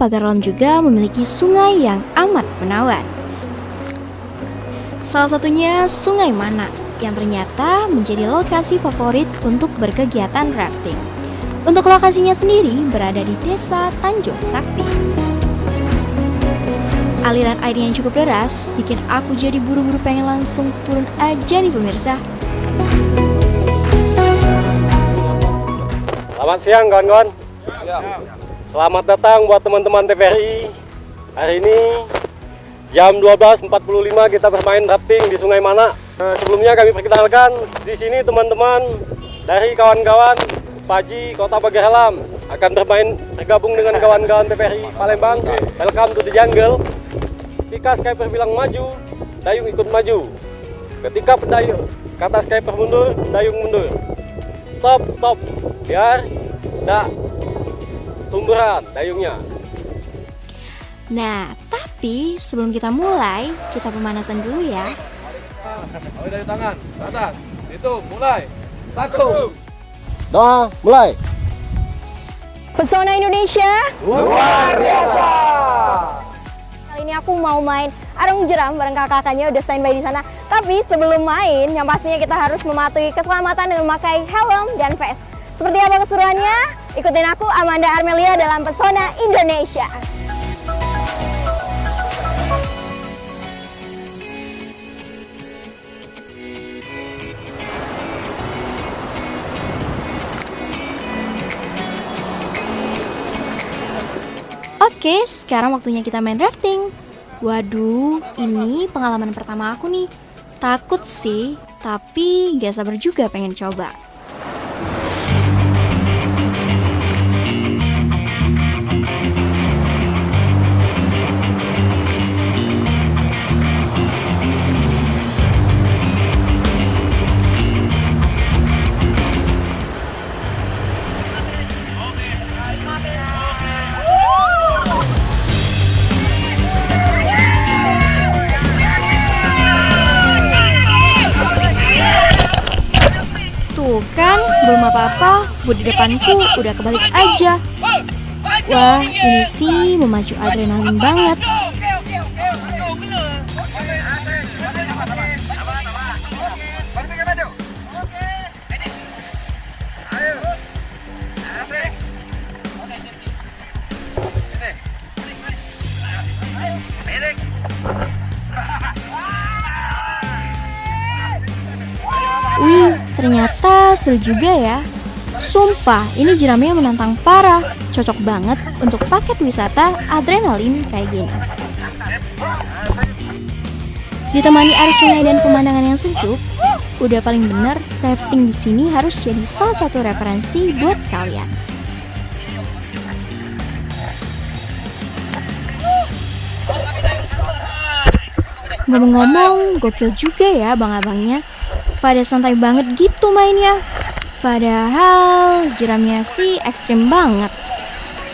Pagar Alam juga memiliki sungai yang amat menawan. Salah satunya Sungai Mana, yang ternyata menjadi lokasi favorit untuk berkegiatan rafting. Untuk lokasinya sendiri berada di Desa Tanjung Sakti. Aliran airnya yang cukup deras bikin aku jadi buru-buru pengen langsung turun aja nih pemirsa. Selamat siang kawan-kawan. Selamat datang buat teman-teman TVRI. Hari ini jam 12.45 kita bermain rafting di Sungai Mana. Sebelumnya kami perkenalkan di sini teman-teman dari kawan-kawan Paji Kota Pagar Alam akan bergabung dengan kawan-kawan TVRI Palembang. Welcome to the jungle. Ketika Skyper bilang maju, dayung ikut maju. Ketika pendayung kata Skyper mundur, dayung mundur. Stop, biar tidak tumburan dayungnya. Nah, tapi sebelum kita mulai, kita pemanasan dulu ya. Dari tangan ke atas. Itu mulai. 1. Doa, mulai. Pesona Indonesia Luar biasa. kali ini aku mau main arung jeram bareng kakak-kakaknya udah standby di sana. Tapi sebelum main, yang pastinya kita harus mematuhi keselamatan dengan memakai helm dan vest. Seperti apa keseruannya? Ikutin aku, Amanda Armelia, dalam Pesona Indonesia. Oke, sekarang waktunya kita main rafting. Waduh, ini pengalaman pertama aku nih. Takut sih, tapi gak sabar juga pengen coba. Tuh kan, belum apa-apa, bud di depanku udah kebalik aja. Wah, ini sih memacu adrenalin banget. Wih, ternyata seru juga ya. Sumpah, ini jeramnya menantang parah. Cocok banget untuk paket wisata adrenalin kayak gini. Ditemani arus sungai dan pemandangan yang sejuk, udah paling bener rafting di sini harus jadi salah satu referensi buat kalian. Ngomong-ngomong, gokil juga ya abang-abangnya. Pada santai banget gitu mainnya. Padahal jeramnya sih ekstrim banget.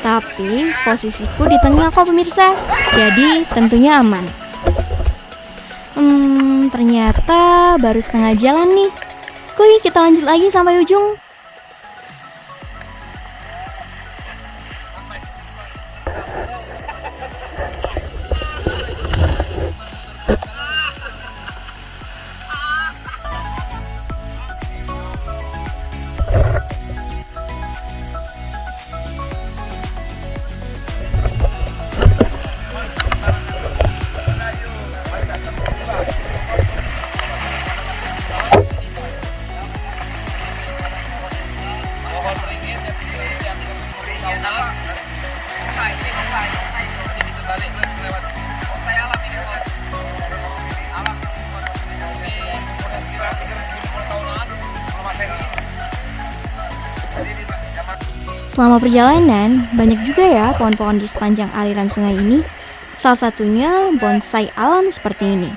Tapi posisiku di tengah kok pemirsa, jadi tentunya aman. Ternyata baru setengah jalan nih. Kuy, kita lanjut lagi sampai ujung. Selama perjalanan, banyak juga ya pohon-pohon di sepanjang aliran sungai ini. Salah satunya bonsai alam seperti ini,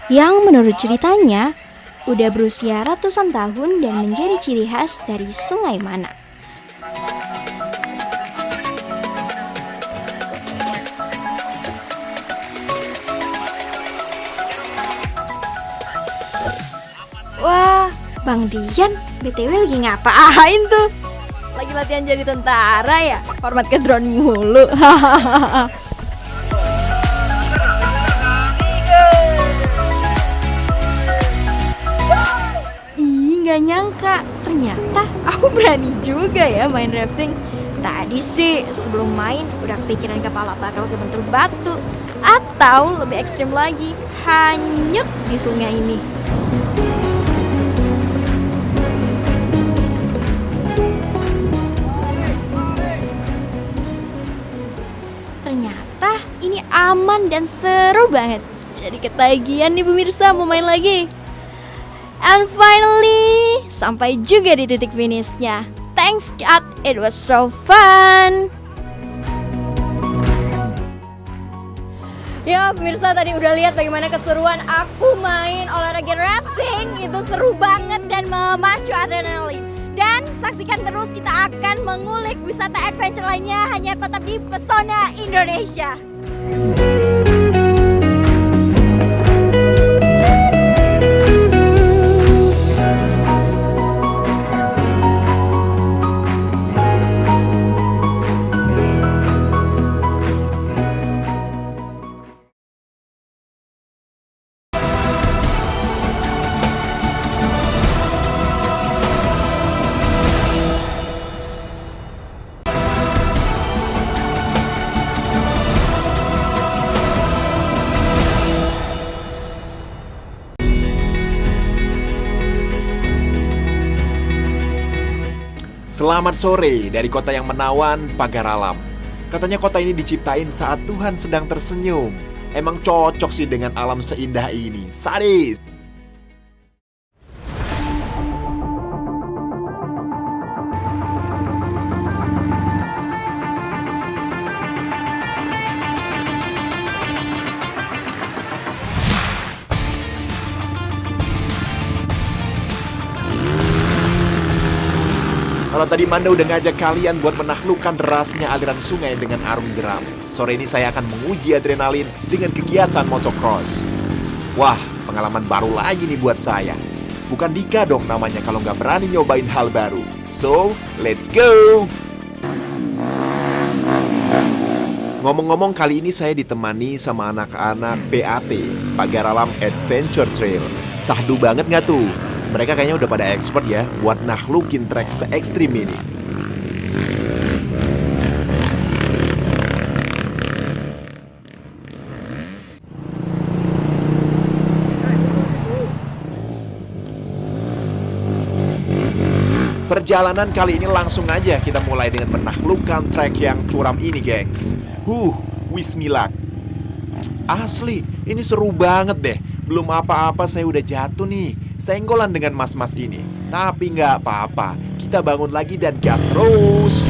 yang menurut ceritanya udah berusia ratusan tahun dan menjadi ciri khas dari Sungai Mana. Wah, Bang Dian, BTW lagi ngapain tuh? Lagi latihan jadi tentara ya? Format ke drone mulu. Ih, nggak nyangka. Ternyata aku berani juga ya main rafting. Tadi sih sebelum main udah kepikiran kepala bakal kebentur batu. Atau lebih ekstrim lagi, hanyut di sungai ini. Ternyata ini aman dan seru banget. Jadi ketagihan nih pemirsa mau main lagi. And finally, sampai juga di titik finishnya. Thanks God, it was so fun. Ya pemirsa, tadi udah lihat bagaimana keseruan aku main olahraga rafting. Itu seru banget dan memacu adrenalin. Dan saksikan terus, kita akan mengulik wisata adventure lainnya hanya tetap di Pesona Indonesia. Selamat sore dari kota yang menawan, pagar alam. Katanya kota ini diciptain saat Tuhan sedang tersenyum. Emang cocok sih dengan alam seindah ini. Sadis! Kalau tadi Manda udah ngajak kalian buat menaklukkan derasnya aliran sungai dengan arung jeram. Sore ini saya akan menguji adrenalin dengan kegiatan motocross. Wah, pengalaman baru lagi nih buat saya. Bukan Dika dong namanya kalau nggak berani nyobain hal baru. So, let's go! Ngomong-ngomong, kali ini saya ditemani sama anak-anak PAT, Pagar Alam Adventure Trail. Sahdu banget nggak tuh? Mereka kayaknya udah pada expert ya buat nakhlukin trek se-ekstrim ini. Perjalanan kali ini langsung aja kita mulai dengan menaklukkan trek yang curam ini, gengs. Wismilak. Asli, ini seru banget deh. Belum apa-apa saya udah jatuh nih. Senggolan dengan mas-mas ini. Tapi nggak apa-apa, kita bangun lagi dan gas terus.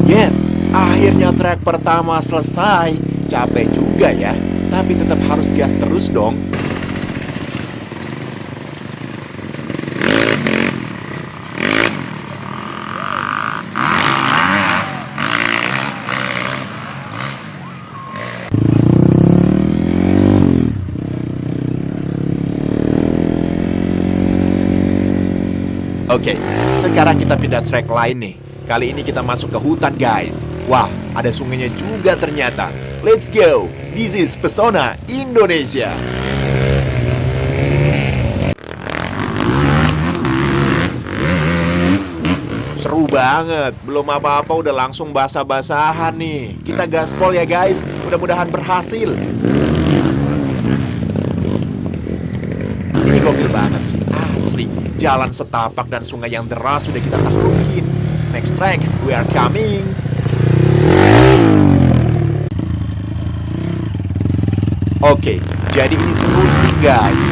Yes, akhirnya trek pertama selesai. Capek juga ya, tapi tetap harus gas terus dong. Oke, sekarang kita pindah track lain nih. Kali ini kita masuk ke hutan, guys. Wah, ada sungainya juga ternyata. Let's go. This is Pesona Indonesia. Seru banget. Belum apa-apa udah langsung basah-basahan nih. Kita gaspol ya, guys. Mudah-mudahan berhasil. Ini gokil banget sih, asli. Jalan setapak dan sungai yang deras sudah kita taklukin. Next track, we are coming. Oke, jadi ini seru nih guys.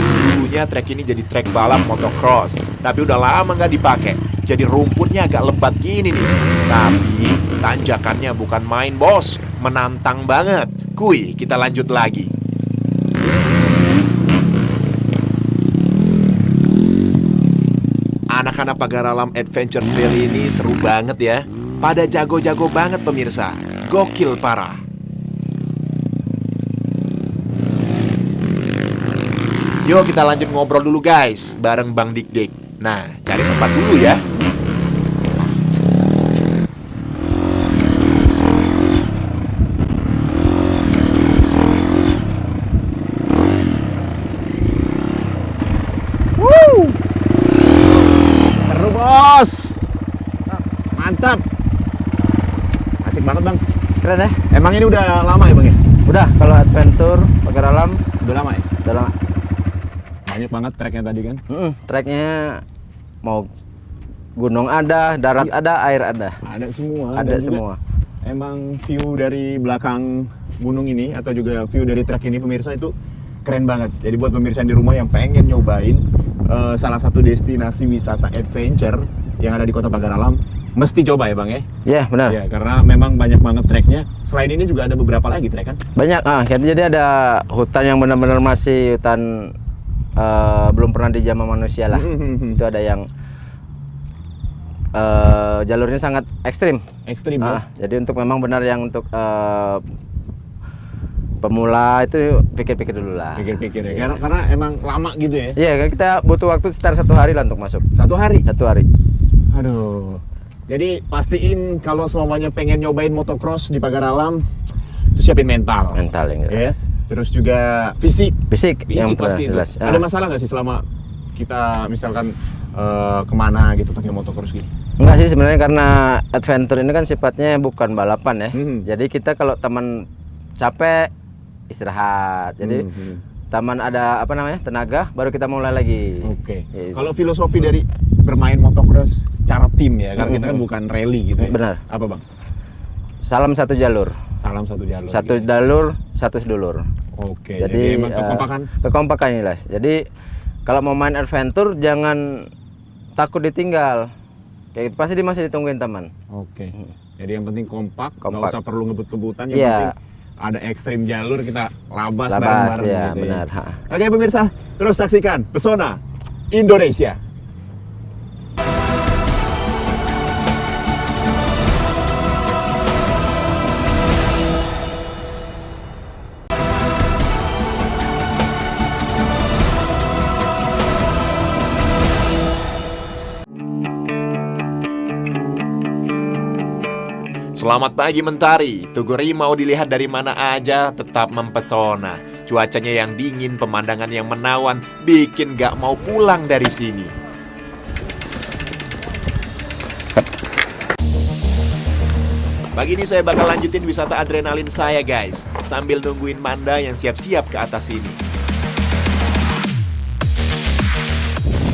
Dulunya trek ini jadi trek balap motocross, tapi udah lama nggak dipakai. Jadi rumputnya agak lebat gini nih. Tapi tanjakannya bukan main bos, menantang banget. Kuy, kita lanjut lagi. Anak-anak Pagar Alam Adventure Trail ini seru banget ya. Pada jago-jago banget pemirsa. Gokil parah. Yuk kita lanjut ngobrol dulu guys, bareng Bang Dik Dik. Nah, cari tempat dulu ya. Seru bos. Mantap. Asik banget bang. Keren ya? Emang ini udah lama ya bang ya? Udah, kalau adventure Pagar Alam Udah lama ya? udah lama. Banyak banget treknya tadi kan? Treknya mau gunung ada, darat ada, air ada. Ada semua. Ada dan juga semua. Emang view dari belakang gunung ini atau juga view dari trek ini pemirsa itu keren banget. Jadi buat pemirsa di rumah yang pengen nyobain salah satu destinasi wisata adventure yang ada di Kota Pagar Alam, mesti coba ya bang ya? Iya, benar. Ya, karena memang banyak banget treknya. Selain ini juga ada beberapa lagi trek kan? Banyak. Jadi ada hutan yang benar-benar masih hutan belum pernah dijamah manusia lah. Itu ada yang jalurnya sangat ekstrim. Ekstrim ya? Jadi untuk memang benar yang untuk pemula itu pikir-pikir dulu lah. Pikir-pikir ya, karena emang lama gitu ya? Iya, kan kita butuh waktu sekitar 1 hari lah untuk masuk. 1 hari? 1 hari. Aduh. Jadi pastiin kalau semuanya pengen nyobain motocross di Pagar Alam, itu siapin mental. Mental yang jelas. Yes. Terus juga fisik. Fisik yang pasti itu. jelas. Ada masalah nggak sih selama kita misalkan kemana gitu pakai motocross gitu? Enggak sih, sebenarnya karena adventure ini kan sifatnya bukan balapan ya. Jadi kita kalau teman capek istirahat. Jadi taman ada apa namanya tenaga baru kita mulai lagi. Oke. Gitu. Kalau filosofi dari bermain motocross secara tim ya, karena kita kan bukan rally gitu ya. Benar. Apa bang? Salam satu jalur. Salam satu jalur. Satu gitu. jalur, satu sedulur. Oke. Jadi emang kekompakan. Kekompakan inilah. Jadi kalau mau main adventure jangan takut ditinggal. Kayak gitu, pasti masih ditungguin teman. Oke. Jadi yang penting kompak. Nggak Kompak. usah perlu ngebut-ngebutan. Yang Iya. penting ada ekstrim jalur kita labas Labas, bareng-bareng ya, gitu benar. ya. Oke pemirsa, terus saksikan Pesona Indonesia. Selamat pagi Mentari, Tuguri mau dilihat dari mana aja tetap mempesona. Cuacanya yang dingin, pemandangan yang menawan, bikin gak mau pulang dari sini. Pagi ini saya bakal lanjutin wisata adrenalin saya guys, sambil nungguin Manda yang siap-siap ke atas sini.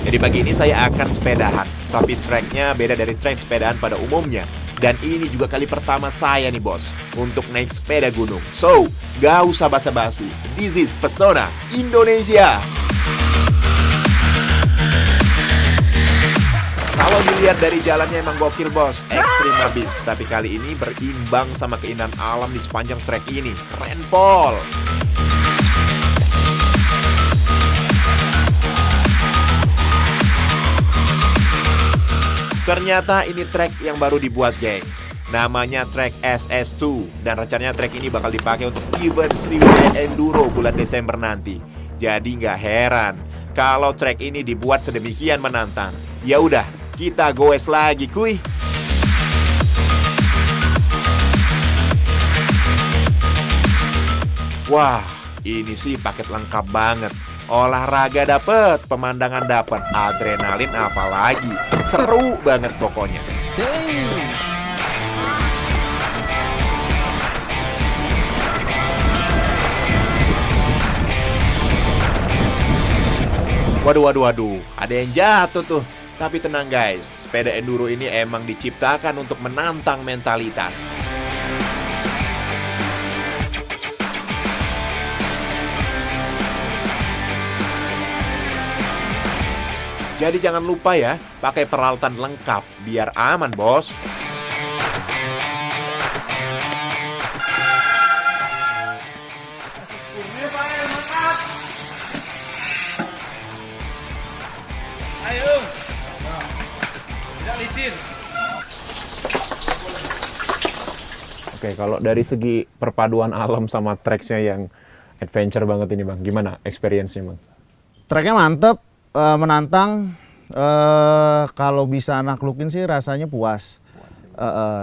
Jadi pagi ini saya akan sepedahan, tapi treknya beda dari trek sepedaan pada umumnya. Dan ini juga kali pertama saya nih bos, untuk naik sepeda gunung. So, gak usah basa-basi, this is Pesona Indonesia. Kalau dilihat dari jalannya emang gokil bos, ekstrim habis. Tapi kali ini berimbang sama keindahan alam di sepanjang trek ini. Keren pol. Ternyata ini trek yang baru dibuat gengs. Namanya trek SS2. Dan rencananya trek ini bakal dipakai untuk event Sriwijaya Enduro bulan Desember nanti. Jadi nggak heran kalau trek ini dibuat sedemikian menantang. Ya udah, kita goes lagi kuy. Wah, ini sih paket lengkap banget. Olahraga dapet, pemandangan dapet, adrenalin apalagi. Seru banget pokoknya. Waduh, ada yang jatuh tuh. Tapi tenang guys, sepeda enduro ini emang diciptakan untuk menantang mentalitas. Jadi jangan lupa ya, pakai peralatan lengkap biar aman, bos. Oke, kalau dari segi perpaduan alam sama treks-nya yang adventure banget ini Bang, gimana experience-nya Bang? Treknya mantep, menantang. Kalau bisa naklukin sih rasanya puas.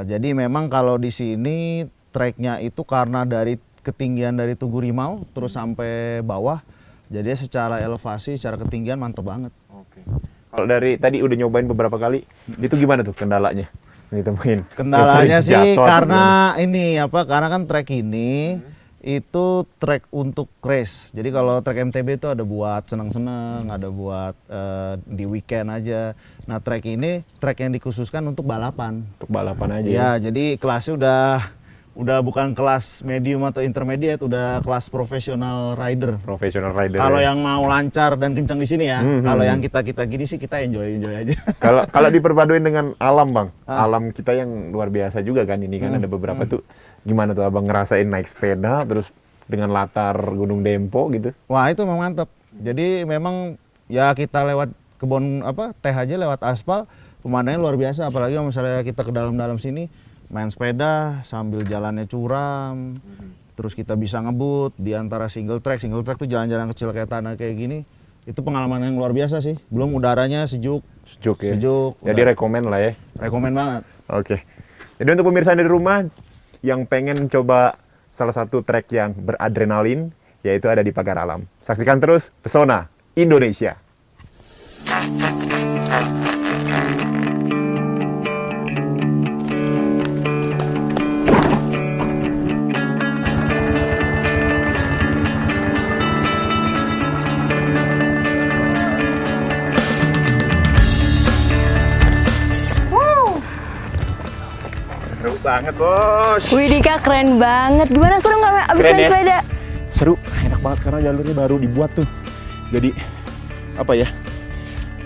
Jadi memang kalau di sini treknya itu karena dari ketinggian dari Tugu Rimau terus sampai bawah, jadi secara elevasi, secara ketinggian mantep banget. Oke. Kalau dari tadi udah nyobain beberapa kali, itu gimana tuh kendalanya? Ditemuin. Kendalanya sih jatuh karena ini karena kan trek ini itu trek untuk race. Jadi kalau trek MTB itu ada buat seneng-seneng, ada buat di weekend aja. Nah trek ini trek yang dikhususkan untuk balapan. Untuk balapan aja. Ya, jadi kelasnya udah bukan kelas medium atau intermediate, udah kelas profesional rider. Profesional rider. Kalau ya. yang mau lancar dan kencang di sini ya. Kalau yang kita gini sih kita enjoy aja. Kalau diperpaduin dengan alam Bang, alam kita yang luar biasa juga kan ini kan ada beberapa tuh. Gimana tuh Abang ngerasain naik sepeda terus dengan latar Gunung Dempo gitu? Wah itu memang mantap. Jadi memang ya kita lewat kebun teh aja lewat aspal, pemandangannya luar biasa. Apalagi misalnya kita ke dalam sini main sepeda sambil jalannya curam, terus kita bisa ngebut di antara single track tuh jalan-jalan kecil kayak tanah kayak gini, itu pengalaman yang luar biasa sih. Belum udaranya sejuk ya. Jadi rekomen lah ya. Rekomen banget. Oke. Jadi untuk pemirsa di rumah yang pengen coba salah satu trek yang beradrenalin, yaitu ada di Pagar Alam. Saksikan terus Pesona Indonesia. Seru banget bos. Wih Dika, keren banget. Gimana, seru nggak abis Keren main ya? sepeda? Seru, enak banget karena jalurnya baru dibuat tuh. Jadi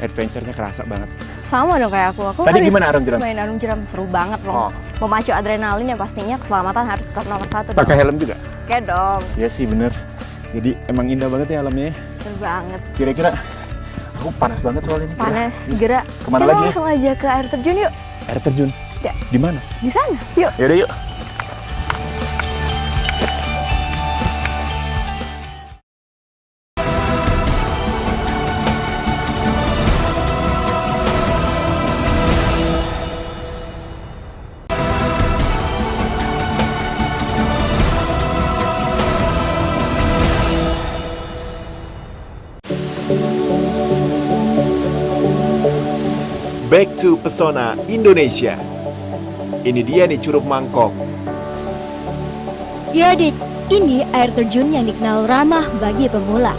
adventure-nya kerasa banget. Sama dong kayak aku. Aku Tadi habis gimana arung jeram? main arung jeram, seru banget loh. Oh. Memacu adrenalin ya pastinya, keselamatan harus tetap nomor satu. Pakai dong. helm juga? Oke dong, Iya sih bener. Jadi emang indah banget ya alamnya. seru banget. Kira-kira aku panas banget soalnya ini. Panas, segera. Kemana Kita lagi ya? langsung aja ke air terjun yuk. Air terjun. Ya. Di mana? Di sana, yuk. Yaudah yuk. Back to Pesona Indonesia. Ini dia nih Curug Mangkok. Ya Dik, ini air terjun yang dikenal ramah bagi pemula.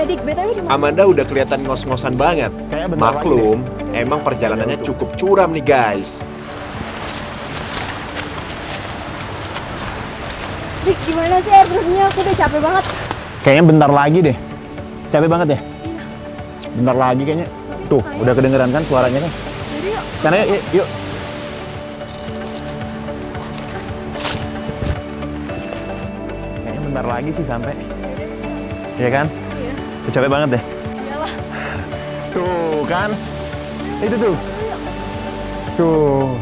Dik, BTW di mana? Amanda udah kelihatan ngos-ngosan banget. Kayak bentar Maklum, emang perjalanannya cukup curam nih guys. Dik, gimana sih air terjunnya? Aku udah capek banget. Kayaknya bentar lagi deh. Capek banget ya? Bentar lagi kayaknya. Tuh, udah kedengeran kan suaranya kan? Jadi yuk. Sana yuk, yuk. Kayaknya bentar lagi sih sampai. Iya kan? Iya. Udah capek banget deh. Iyalah. Tuh kan? Itu tuh. Tuh.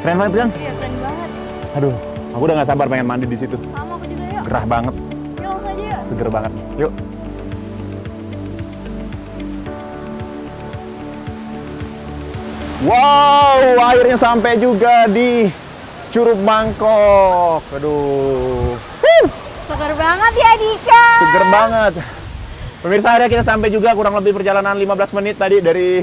Keren banget kan? Iya, keren banget. Aduh, aku udah gak sabar pengen mandi di situ. Sama aku juga yuk. Gerah banget, Yuk langsung aja yuk. seger banget. Yuk. Wow, akhirnya sampai juga di Curug Mangkok. Aduh, Seger banget ya Dika. seger banget. Pemirsa, akhirnya kita sampai juga, kurang lebih perjalanan 15 menit tadi dari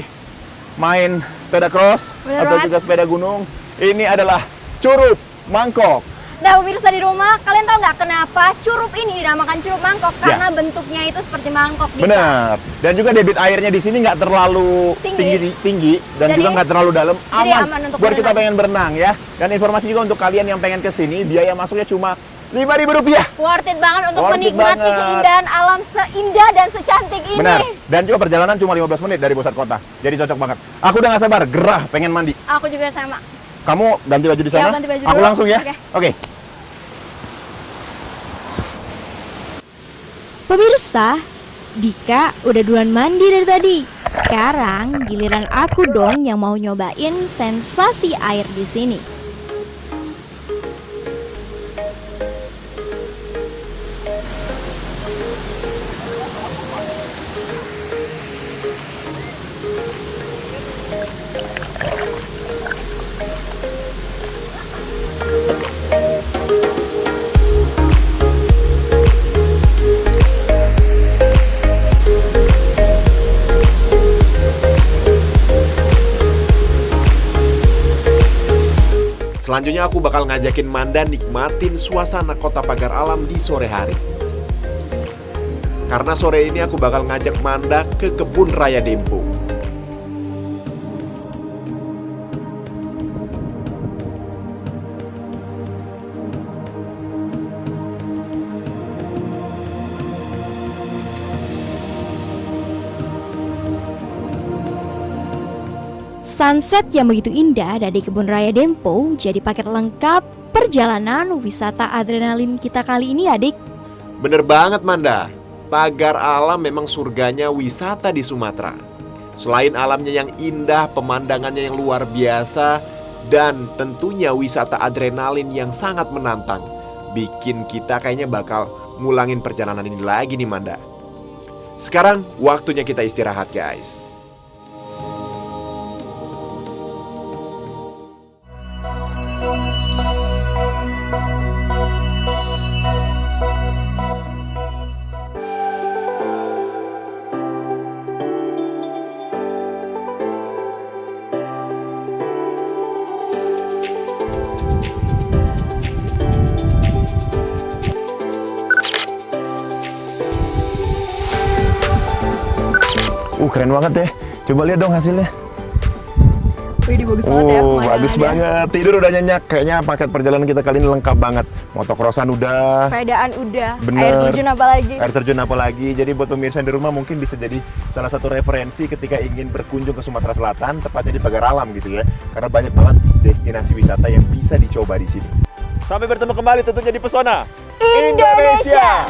main sepeda cross Bener atau banget. juga sepeda gunung. Ini adalah Curug Mangkok. Nah pemirsa di rumah, kalian tahu nggak kenapa Curup ini dinamakan Curup Mangkok? Ya. Karena bentuknya itu seperti mangkok. Dika. Benar. Dan juga debit airnya di sini nggak terlalu tinggi dan Jadi, juga nggak terlalu dalam. jadi Aman, aman untuk buat kita berenang. pengen berenang ya. Dan informasi juga untuk kalian yang pengen ke sini, biaya masuknya cuma Rp5.000. Worth it banget untuk Worth it menikmati banget. keindahan alam seindah dan secantik ini. Benar. Dan juga perjalanan cuma 15 menit dari pusat kota. Jadi cocok banget. Aku udah nggak sabar, gerah pengen mandi. Aku juga sama. Kamu ganti baju di Ya, sana? ganti baju Aku dulu. langsung ya. Oke. Oke. Pemirsa, Dika udah duluan mandi dari tadi. Sekarang giliran aku dong yang mau nyobain sensasi air di sini. Selanjutnya aku bakal ngajakin Manda nikmatin suasana kota pagar alam di sore hari. Karena sore ini aku bakal ngajak Manda ke kebun raya Dempo. Sunset yang begitu indah dari kebun raya Dempo jadi paket lengkap perjalanan wisata adrenalin kita kali ini, adik. Bener banget Manda, pagar alam memang surganya wisata di Sumatera. Selain alamnya yang indah, pemandangannya yang luar biasa, dan tentunya wisata adrenalin yang sangat menantang, bikin kita kayaknya bakal ngulangin perjalanan ini lagi nih Manda. Sekarang waktunya kita istirahat guys. Keren banget ya. Coba lihat dong hasilnya. Wih, bagus banget ya. Bagus banget. Tidur udah nyenyak. Kayaknya paket perjalanan kita kali ini lengkap banget. Motocrossan udah. Sepedaan udah. Bener. Air terjun apa lagi? Air terjun apa lagi. Jadi buat pemirsa di rumah mungkin bisa jadi salah satu referensi ketika ingin berkunjung ke Sumatera Selatan, tepatnya di pagar alam gitu ya. Karena banyak banget destinasi wisata yang bisa dicoba di sini. Sampai bertemu kembali tentunya di Pesona Indonesia.